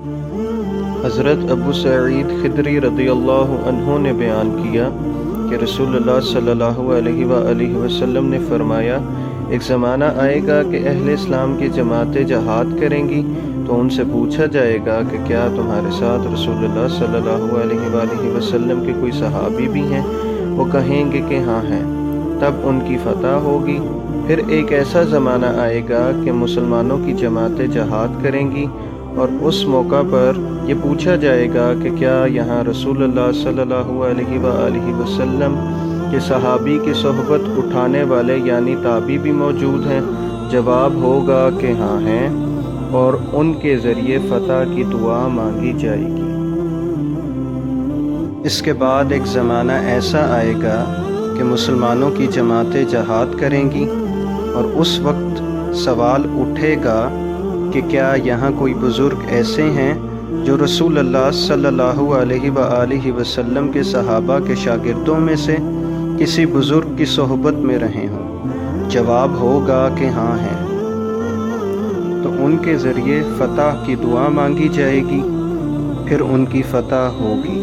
حضرت ابو سعید خدری رضی اللہ عنہ نے بیان کیا کہ رسول اللہ صلی اللہ علیہ وآلہ وسلم نے فرمایا، ایک زمانہ آئے گا کہ اہل اسلام کی جماعتیں جہاد کریں گی تو ان سے پوچھا جائے گا کہ کیا تمہارے ساتھ رسول اللہ صلی اللہ علیہ وآلہ وسلم کے کوئی صحابی بھی ہیں؟ وہ کہیں گے کہ ہاں ہیں، تب ان کی فتح ہوگی۔ پھر ایک ایسا زمانہ آئے گا کہ مسلمانوں کی جماعتیں جہاد کریں گی اور اس موقع پر یہ پوچھا جائے گا کہ کیا یہاں رسول اللہ صلی اللہ علیہ وآلہ وسلم کے صحابی کی صحبت اٹھانے والے یعنی تابعی بھی موجود ہیں؟ جواب ہوگا کہ ہاں ہیں، اور ان کے ذریعے فتح کی دعا مانگی جائے گی۔ اس کے بعد ایک زمانہ ایسا آئے گا کہ مسلمانوں کی جماعتیں جہاد کریں گی اور اس وقت سوال اٹھے گا کہ کیا یہاں کوئی بزرگ ایسے ہیں جو رسول اللہ صلی اللہ علیہ وآلہ وسلم کے صحابہ کے شاگردوں میں سے کسی بزرگ کی صحبت میں رہے ہوں؟ جواب ہوگا کہ ہاں ہیں، تو ان کے ذریعے فتح کی دعا مانگی جائے گی، پھر ان کی فتح ہوگی۔